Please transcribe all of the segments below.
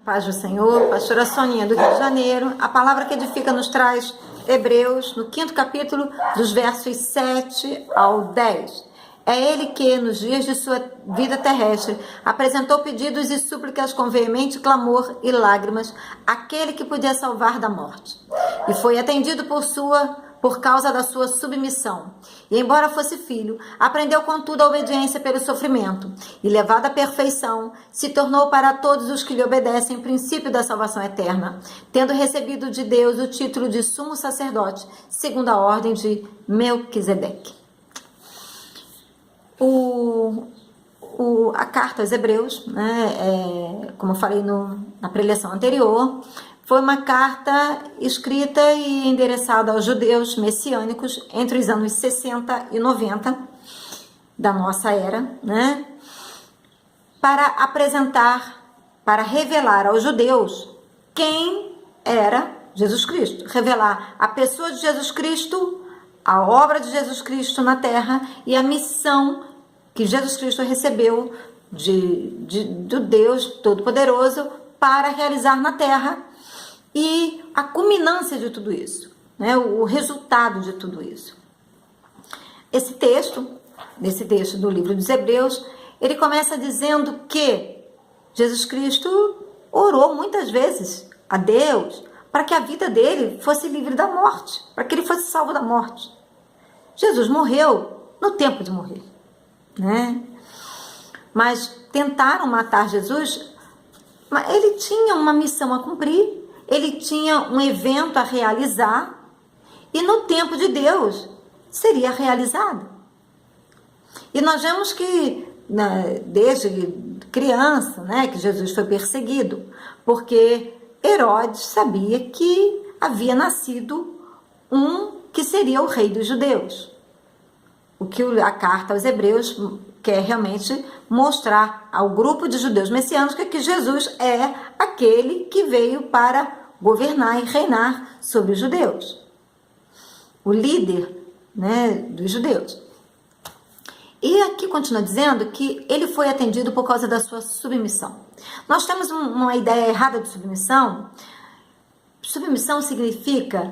Paz do Senhor, pastora Soninha do Rio de Janeiro. A palavra que edifica nos traz Hebreus, no 5º capítulo, dos versos 7 ao 10. É ele que, nos dias de sua vida terrestre, apresentou pedidos e súplicas com veemente clamor e lágrimas àquele que podia salvar da morte. E foi atendido por causa da sua submissão. E embora fosse filho, aprendeu contudo a obediência pelo sofrimento, e levado à perfeição, se tornou para todos os que lhe obedecem o princípio da salvação eterna, tendo recebido de Deus o título de sumo sacerdote, segundo a ordem de Melquisedeque. A carta aos Hebreus, como eu falei na preleção anterior, foi uma carta escrita e endereçada aos judeus messiânicos entre os anos 60 e 90 da nossa era, para apresentar, para revelar aos judeus quem era Jesus Cristo, revelar a pessoa de Jesus Cristo, a obra de Jesus Cristo na terra e a missão que Jesus Cristo recebeu do Deus Todo-Poderoso para realizar na terra. E a culminância de tudo isso, o resultado de tudo isso. Esse texto do livro dos Hebreus, ele começa dizendo que Jesus Cristo orou muitas vezes a Deus para que a vida dele fosse livre da morte, para que ele fosse salvo da morte. Jesus morreu no tempo de morrer, Mas tentaram matar Jesus, mas ele tinha uma missão a cumprir. Ele tinha um evento a realizar e no tempo de Deus seria realizado. E nós vemos que desde criança, que Jesus foi perseguido, porque Herodes sabia que havia nascido um que seria o rei dos judeus. O que a carta aos Hebreus quer realmente mostrar ao grupo de judeus messiânicos que Jesus é aquele que veio para governar e reinar sobre os judeus, o líder dos judeus. E aqui continua dizendo que ele foi atendido por causa da sua submissão. Nós temos uma ideia errada de submissão. Submissão significa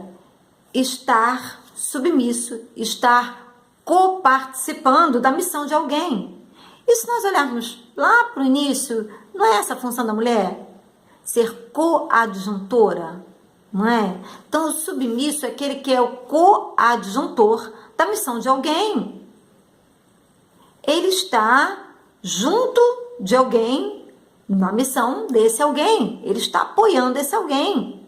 estar submisso, estar coparticipando da missão de alguém. E se nós olharmos lá para o início, não é essa a função da mulher? Ser coadjuntora, não é? Então, o submisso é aquele que é o coadjuntor da missão de alguém. Ele está junto de alguém na missão desse alguém. Ele está apoiando esse alguém.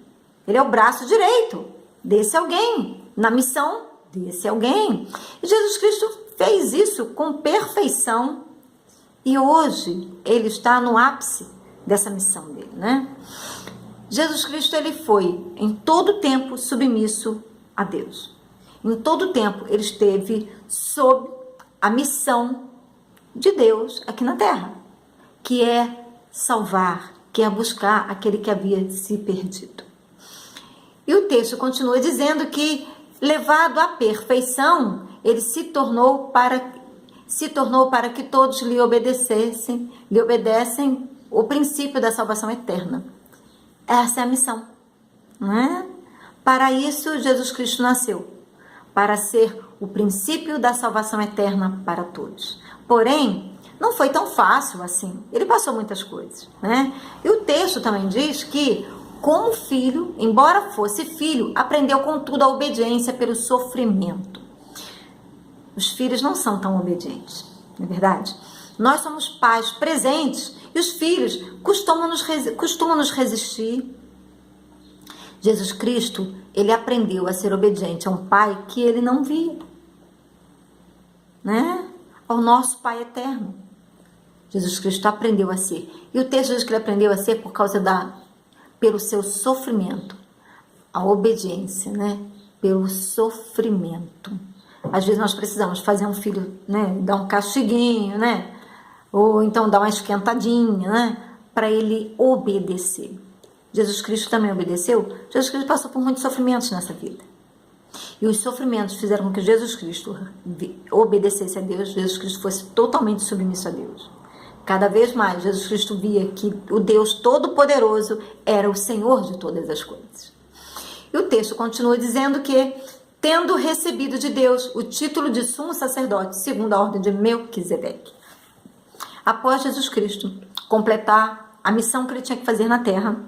Ele é o braço direito desse alguém, na missão desse alguém. E Jesus Cristo fez isso com perfeição. E hoje ele está no ápice dessa missão dele, Jesus Cristo, ele foi em todo tempo submisso a Deus. Em todo tempo ele esteve sob a missão de Deus aqui na terra, que é salvar, que é buscar aquele que havia se perdido. E o texto continua dizendo que, levado à perfeição, ele se tornou para que todos lhe obedecem o princípio da salvação eterna. Essa é a missão, Para isso, Jesus Cristo nasceu, para ser o princípio da salvação eterna para todos. Porém, não foi tão fácil assim. Ele passou muitas coisas, E o texto também diz que, como filho, embora fosse filho, aprendeu contudo a obediência pelo sofrimento. Os filhos não são tão obedientes, não é verdade? Nós somos pais presentes e os filhos costumam nos resistir. Jesus Cristo, ele aprendeu a ser obediente a um pai que ele não via, Ao nosso Pai eterno. Jesus Cristo aprendeu a ser. E o texto diz que ele aprendeu a ser pelo seu sofrimento. A obediência, Pelo sofrimento. Às vezes nós precisamos fazer um filho, dar um castiguinho, ou então dar uma esquentadinha, para ele obedecer. Jesus Cristo também obedeceu. Jesus Cristo passou por muitos sofrimentos nessa vida. E os sofrimentos fizeram com que Jesus Cristo obedecesse a Deus, Jesus Cristo fosse totalmente submisso a Deus. Cada vez mais, Jesus Cristo via que o Deus Todo-Poderoso era o Senhor de todas as coisas. E o texto continua dizendo que, tendo recebido de Deus o título de sumo sacerdote, segundo a ordem de Melquisedeque, após Jesus Cristo completar a missão que ele tinha que fazer na terra,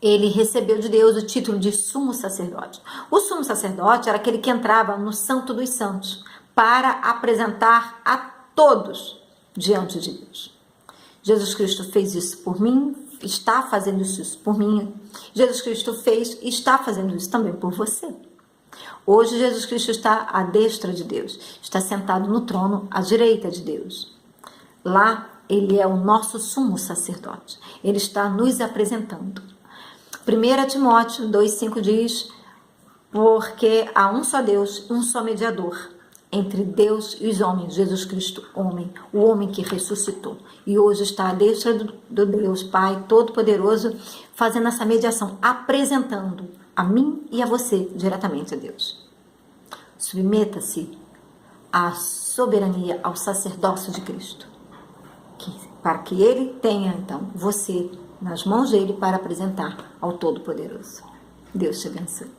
ele recebeu de Deus o título de sumo sacerdote. O sumo sacerdote era aquele que entrava no Santo dos Santos para apresentar a todos diante de Deus. Jesus Cristo fez isso por mim, está fazendo isso por mim. Jesus Cristo fez e está fazendo isso também por você. Hoje Jesus Cristo está à destra de Deus, está sentado no trono à direita de Deus. Lá ele é o nosso sumo sacerdote, ele está nos apresentando. 1 Timóteo 2,5 diz: porque há um só Deus, um só mediador entre Deus e os homens, Jesus Cristo, homem, o homem que ressuscitou. E hoje está à destra do Deus Pai Todo-Poderoso, fazendo essa mediação, apresentando a mim e a você diretamente a Deus. Submeta-se à soberania, ao sacerdócio de Cristo, para que ele tenha, então, você nas mãos dele para apresentar ao Todo-Poderoso. Deus te abençoe.